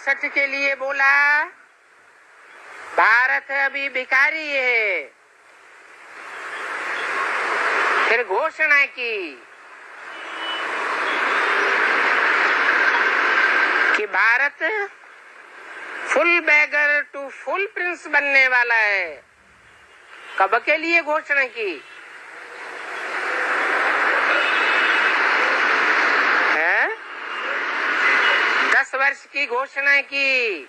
66 के लिए बोला भारत अभी भिखारी है। फिर घोषणा की कि Bharat full beggar to full prince बनने वाला है। कब के लिए घोषणा की? है 10 वर्ष की घोषणा की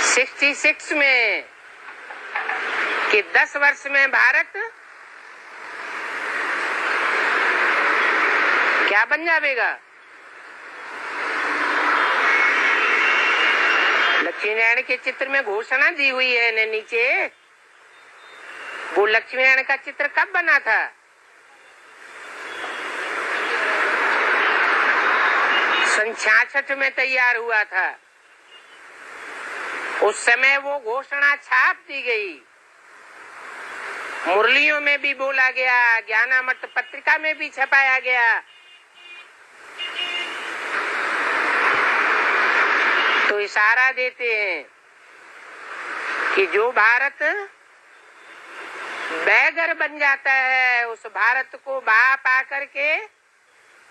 66 में कि 10 वर्ष में भारत क्या बन जाएगा? लक्ष्मी नारायण के चित्र में घोषणा दी हुई है ने नीचे। वो लक्ष्मी नारायण का चित्र कब बना था? सन 66 में तैयार हुआ था। उस समय वो घोषणा छाप दी गई, मुरलियों में भी बोला गया, ज्ञानामृत पत्रिका में भी छपाया गया। तो इशारा देते हैं कि जो भारत बैगर बन जाता है उस भारत को बाप आकर के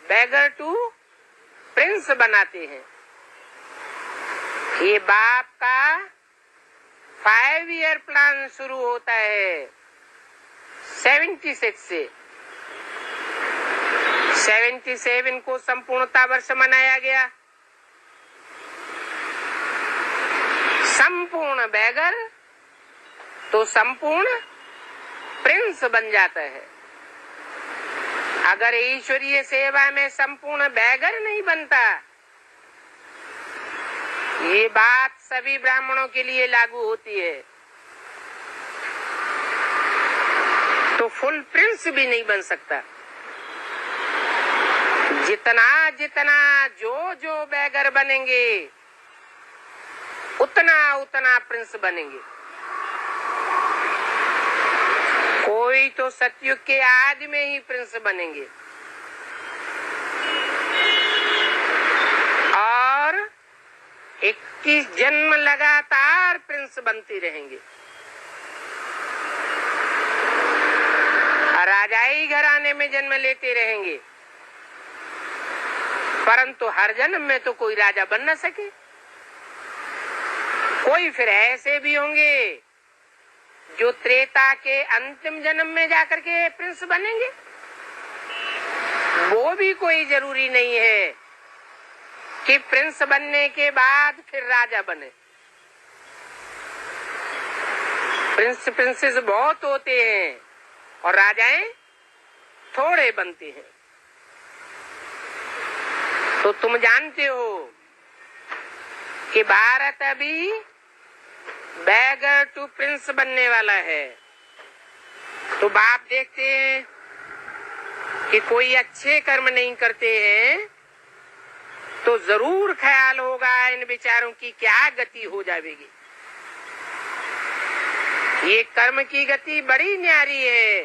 बैगर टू प्रिंस बनाते हैं। ये बाप का 5 ईयर प्लान शुरू होता है 76 से। 77 को संपूर्णता वर्ष मनाया गया। संपूर्ण बैगर तो संपूर्ण प्रिंस बन जाता है। अगर ईश्वरीय सेवा में संपूर्ण बैगर नहीं बनता, ये बात सभी ब्राह्मणों के लिए लागू होती है, तो फुल प्रिंस भी नहीं बन सकता। जितना जितना जो बैगर बनेंगे उतना उतना प्रिंस बनेंगे। कोई तो सतयुग के आदि में ही प्रिंस बनेंगे और 21 जन्म लगातार प्रिंस बनती रहेंगे। राजाई घराने में जन्म लेते रहेंगे, परंतु हर जन्म में तो कोई राजा बन न सके। कोई फिर ऐसे भी होंगे जो त्रेता के अंतिम जन्म में जाकर के प्रिंस बनेंगे। वो भी कोई जरूरी नहीं है कि प्रिंस बनने के बाद फिर राजा बने। प्रिंसेस बहुत होते हैं और राजाएं थोड़े बनते हैं। तो तुम जानते हो कि भारत अभी बैगर टू प्रिंस बनने वाला है। तो बाप देखते हैं कि कोई अच्छे कर्म नहीं करते हैं तो जरूर ख्याल होगा इन विचारों की क्या गति हो जाएगी। ये कर्म की गति बड़ी न्यारी है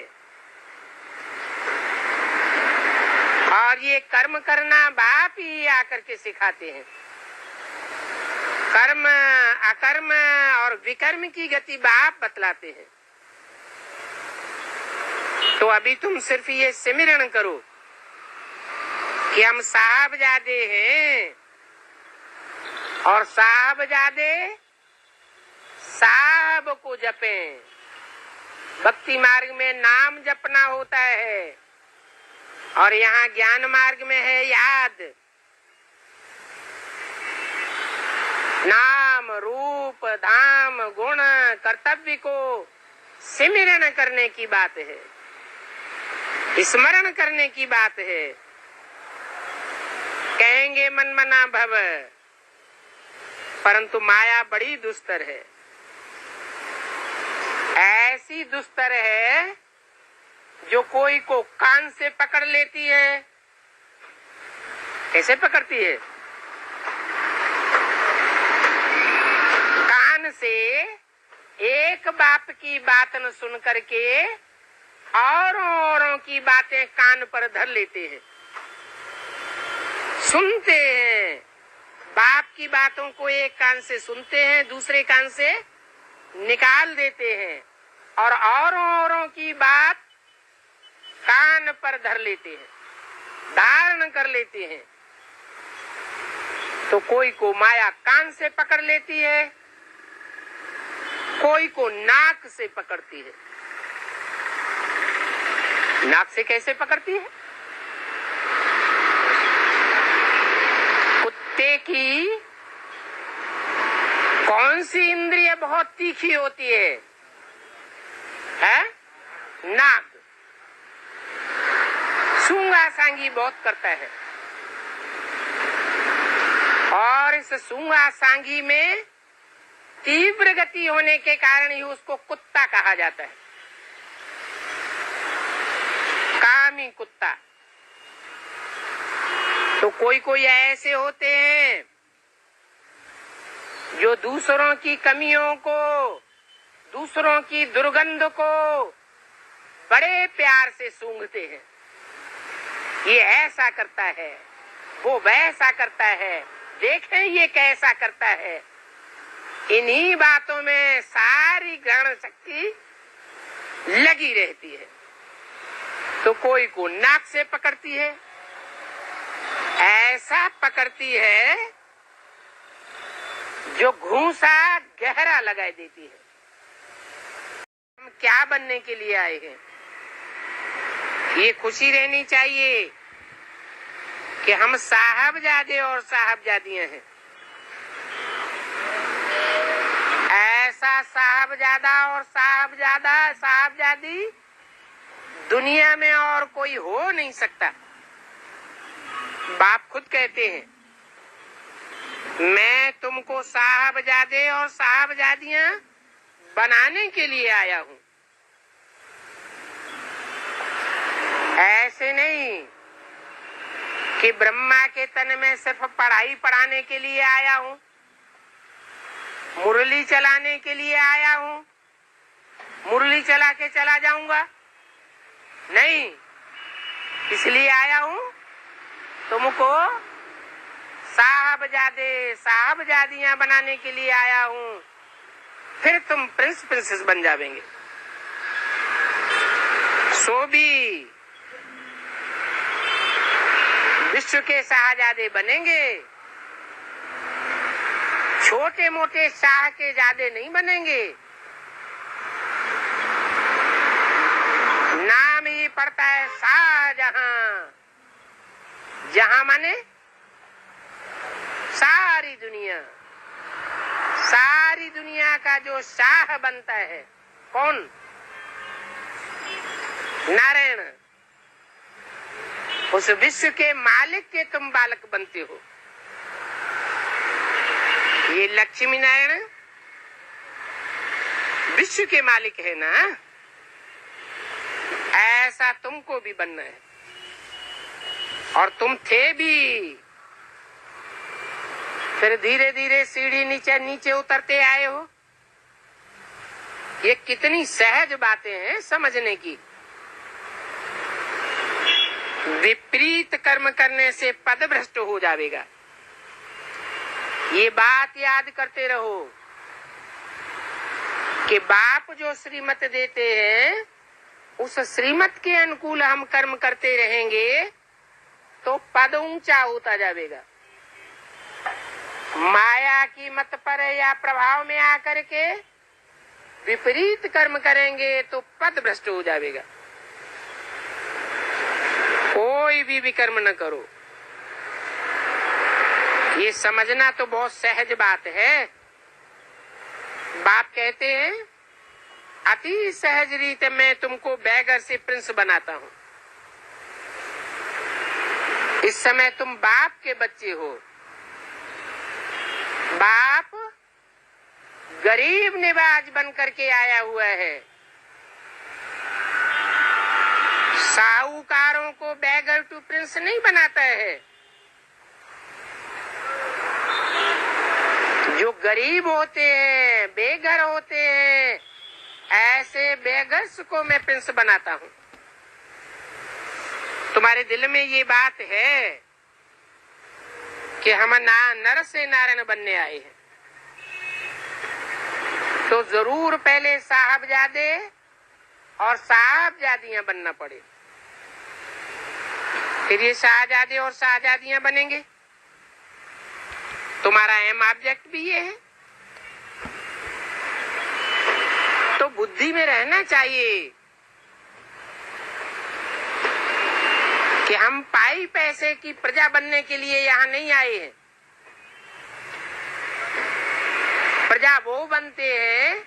और ये कर्म करना बाप ही आकर के सिखाते हैं। कर्म अकर्म और विकर्म की गति बाप बतलाते हैं। तो अभी तुम सिर्फ ये सिमरन करो कि हम साहबजादे हैं और साहबजादे साहब को जपें। भक्ति मार्ग में नाम जपना होता है और यहाँ ज्ञान मार्ग में है याद। नाम रूप धाम गुण कर्तव्य को सिमरन करने की बात है, स्मरण करने की बात है। कहेंगे मन मना भव, परंतु माया बड़ी दुस्तर है। ऐसी दुस्तर है जो कोई को कान से पकड़ लेती है। कैसे पकड़ती है? कान से एक बाप की बात न सुन करके औरों की बातें कान पर धर लेते हैं, सुनते हैं, बाप की बातों को एक कान से सुनते हैं, दूसरे कान से निकाल देते हैं और औरों की बात कान पर धर लेते हैं, धारण कर लेते हैं। तो कोई को माया कान से पकड़ लेती है, कोई को नाक से पकड़ती है। नाक से कैसे पकड़ती है? कुत्ते की कौन सी इंद्रिय बहुत तीखी होती है? नाक। सूंघा सांगी बहुत करता है और इस सूंघा सांगी में तीव्र गति होने के कारण ही उसको कुत्ता कहा जाता है, कामी कुत्ता। तो कोई ऐसे होते हैं जो दूसरों की कमियों को, दूसरों की दुर्गंध को बड़े प्यार से सूंघते हैं। ये ऐसा करता है, वो वैसा करता है, देखें ये कैसा करता है। इन्हीं बातों में सारी ग्रहण शक्ति लगी रहती है। तो कोई को नाक से पकड़ती है, ऐसा पकड़ती है जो घूंसा गहरा लगा देती है। हम क्या बनने के लिए आए हैं? ये खुशी रहनी चाहिए कि हम साहबजादे और साहबजादियां हैं। ऐसा साहबजादा और साहबजादी दुनिया में और कोई हो नहीं सकता। बाप खुद कहते हैं, मैं तुमको साहबजादे और साहबजादियां बनाने के लिए आया हूं। ऐसे नहीं कि ब्रह्मा के तन में सिर्फ पढ़ाई पढ़ाने के लिए आया हूं, मुरली चलाने के लिए आया हूं, मुरली चला के चला जाऊंगा। नहीं, इसलिए आया हूं तुमको साहबजादे साहबजादियां बनाने के लिए आया हूं, फिर तुम प्रिंस प्रिंसेस बन जावेंगे। सो भी विश्व के शाहजादे बनेंगे, छोटे मोटे शाह के जादे नहीं बनेंगे। नाम ही पड़ता है शाहजहां। जहां माने सारी दुनिया, सारी दुनिया का जो शाह बनता है कौन? नारायण। उस विश्व के मालिक के तुम बालक बनते हो। ये लक्ष्मी नारायण विश्व के मालिक है ना, ऐसा तुमको भी बनना है। और तुम थे भी, फिर धीरे धीरे सीढ़ी नीचे नीचे उतरते आए हो। ये कितनी सहज बातें हैं समझने की। विपरीत कर्म करने से पद भ्रष्ट हो जाएगा। ये बात याद करते रहो कि बाप जो श्रीमत देते हैं उस श्रीमत के अनुकूल हम कर्म करते रहेंगे तो पद ऊंचा होता जाएगा। माया की मत पर या प्रभाव में आकर के विपरीत कर्म करेंगे तो पद भ्रष्ट हो जाएगा। कोई भी विकर्म न करो। ये समझना तो बहुत सहज बात है। बाप कहते हैं अति सहज रीत में तुमको बैगर से प्रिंस बनाता हूं। इस समय तुम बाप के बच्चे हो। बाप गरीब निवाज बन करके आया हुआ है। साहूकारों को बैगर टू प्रिंस नहीं बनाता है। जो गरीब होते हैं, बेघर होते हैं, ऐसे बेगर्स को मैं प्रिंस बनाता हूं। तुम्हारे दिल में ये बात है कि हम नर से नारायण बनने आए हैं, तो जरूर पहले साहबजादे और साहबजादियां बनना पड़े, फिर ये शाहजादे और शाहजादियां बनेंगे। तुम्हारा एम ऑब्जेक्ट भी ये है, तो बुद्धि में रहना चाहिए कि हम पाई पैसे की प्रजा बनने के लिए यहाँ नहीं आए हैं। प्रजा वो बनते हैं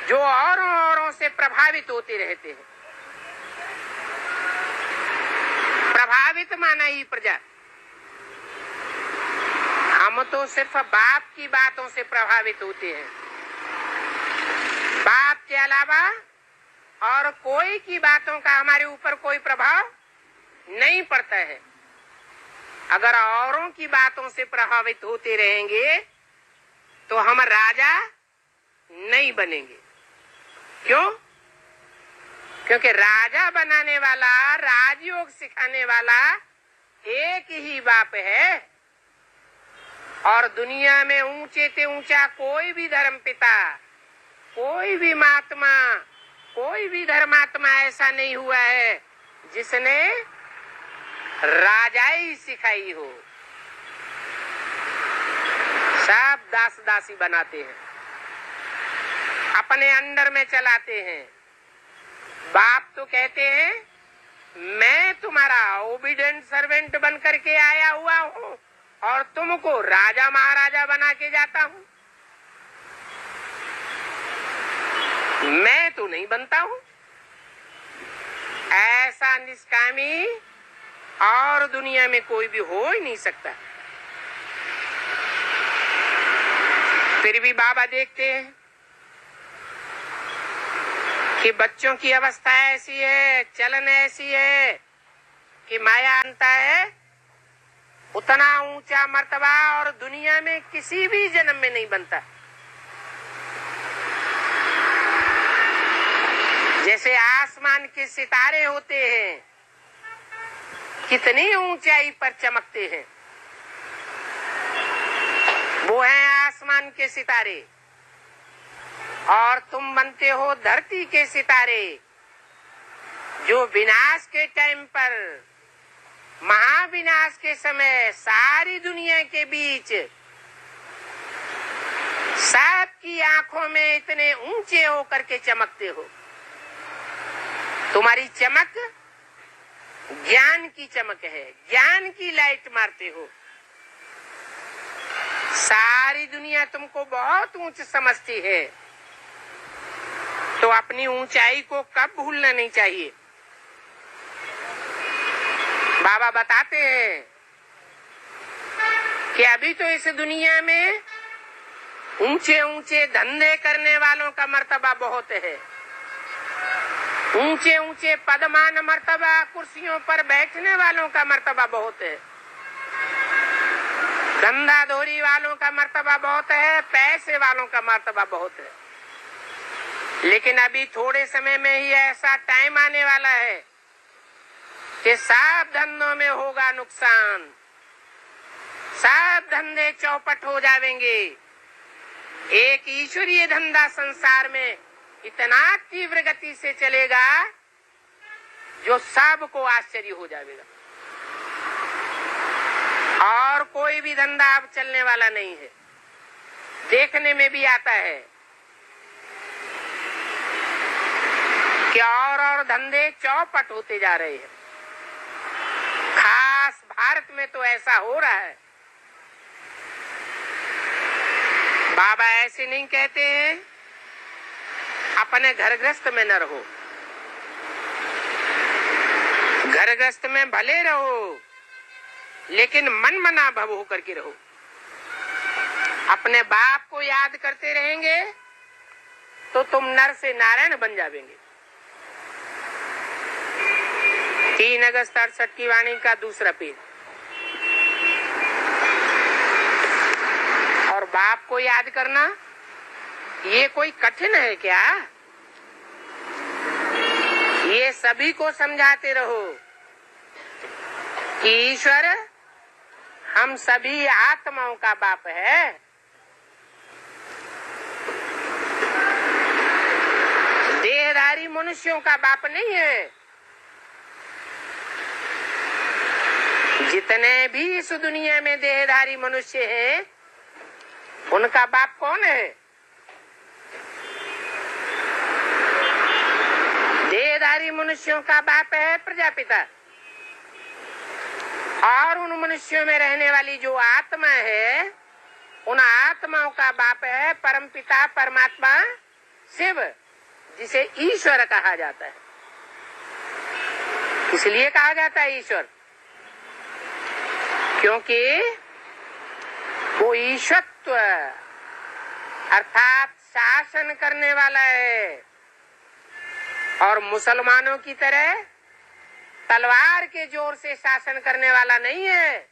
जो औरों से प्रभावित होते रहते हैं। प्रभावित माना ही प्रजा। हम तो सिर्फ बाप की बातों से प्रभावित होते हैं, बाप के अलावा और कोई की बातों का हमारे ऊपर कोई प्रभाव नहीं पड़ता है। अगर औरों की बातों से प्रभावित होते रहेंगे तो हम राजा नहीं बनेंगे। क्यों? क्योंकि राजा बनाने वाला, राजयोग सिखाने वाला एक ही बाप है, और दुनिया में ऊंचे से ऊंचा कोई भी धर्म पिता, कोई भी महात्मा, कोई भी धर्मात्मा ऐसा नहीं हुआ है जिसने राजाई सिखाई हो। सब दास दासी बनाते हैं, अपने अंडर में चलाते हैं। बाप तो कहते हैं मैं तुम्हारा ओबीडिएंट सर्वेंट बन करके आया हुआ हूँ और तुमको राजा महाराजा बना के जाता हूँ। मैं तो नहीं बनता हूँ। ऐसा निष्कामी और दुनिया में कोई भी हो ही नहीं सकता। फिर भी बाबा देखते हैं कि बच्चों की अवस्था ऐसी है, चलन ऐसी है कि माया अंता है, उतना ऊंचा मर्तबा और दुनिया में किसी भी जन्म में नहीं बनता। जैसे आसमान के सितारे होते हैं, कितनी ऊंचाई पर चमकते हैं, वो हैं आसमान के सितारे। और तुम बनते हो धरती के सितारे, जो विनाश के टाइम पर, महाविनाश के समय सारी दुनिया के बीच सबकी आंखों में इतने ऊंचे होकर के चमकते हो। तुम्हारी चमक ज्ञान की चमक है, ज्ञान की लाइट मारते हो। सारी दुनिया तुमको बहुत ऊंच समझती है, तो अपनी ऊंचाई को कब भूलना नहीं चाहिए। बाबा बताते हैं कि अभी तो इस दुनिया में ऊंचे ऊंचे धंधे करने वालों का मर्तबा बहुत है, ऊंचे ऊंचे पदमान मर्तबा, कुर्सियों पर बैठने वालों का मर्तबा बहुत है, धंधाधोरी वालों का मर्तबा बहुत है, पैसे वालों का मर्तबा बहुत है। लेकिन अभी थोड़े समय में ही ऐसा टाइम आने वाला है कि सब धंधों में होगा नुकसान, सब धंधे चौपट हो जाएंगे। एक ईश्वरीय धंधा संसार में इतना तीव्र गति से चलेगा जो सबको आश्चर्य हो जाएगा। और कोई भी धंधा अब चलने वाला नहीं है। देखने में भी आता है कि और धंधे चौपट होते जा रहे हैं। खास भारत में तो ऐसा हो रहा है। बाबा ऐसे नहीं कहते हैं अपने घर गृहस्थ में न रहो, घर गृहस्थ में भले रहो लेकिन मन मना भव होकर के रहो। अपने बाप को याद करते रहेंगे तो तुम नर से नारायण बन जाएंगे। 3 अगस्त 68 की वाणी का दूसरा पेज। और बाप को याद करना ये कोई कठिन है क्या? ये सभी को समझाते रहो कि ईश्वर हम सभी आत्माओं का बाप है। देहधारी मनुष्यों का बाप नहीं है। जितने भी इस दुनिया में देहधारी मनुष्य हैं, उनका बाप कौन है? देहधारी मनुष्यों का बाप है प्रजापिता, और उन मनुष्यों में रहने वाली जो आत्मा है, उन आत्माओं का बाप है परमपिता परमात्मा शिव, जिसे ईश्वर कहा जाता है। इसलिए कहा जाता है ईश्वर, क्योंकि वो ईश्वरत्व अर्थात शासन करने वाला है, और मुसलमानों की तरह तलवार के जोर से शासन करने वाला नहीं है,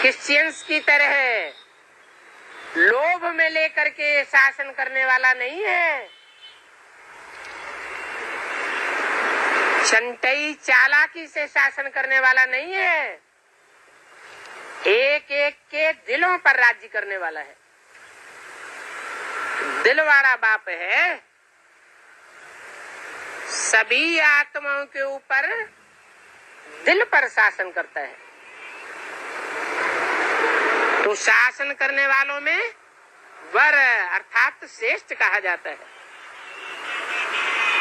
क्रिश्चियंस की तरह लोभ में लेकर के शासन करने वाला नहीं है, चंटई चालाकी से शासन करने वाला नहीं है, एक एक के दिलों पर राज्य करने वाला है। दिल वाला बाप है, सभी आत्माओं के ऊपर दिल पर शासन करता है। तो शासन करने वालों में वर अर्थात श्रेष्ठ कहा जाता है,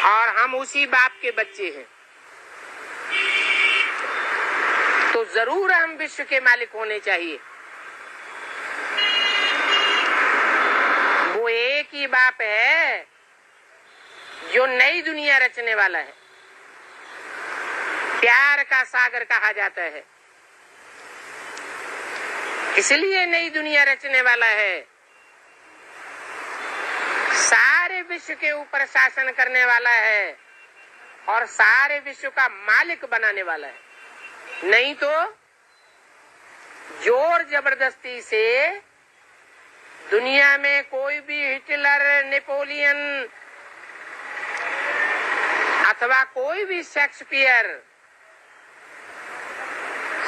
और हम उसी बाप के बच्चे हैं। तो जरूर हम विश्व के मालिक होने चाहिए। वो एक ही बाप है जो नई दुनिया रचने वाला है। प्यार का सागर कहा जाता है, इसलिए नई दुनिया रचने वाला है। सारे विश्व के ऊपर शासन करने वाला है और सारे विश्व का मालिक बनाने वाला है। नहीं तो जोर जबरदस्ती से दुनिया में कोई भी हिटलर, नेपोलियन अथवा कोई भी शेक्सपियर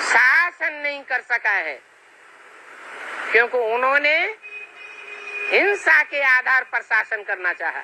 शासन नहीं कर सका है, क्योंकि उन्होंने हिंसा के आधार पर शासन करना चाहा।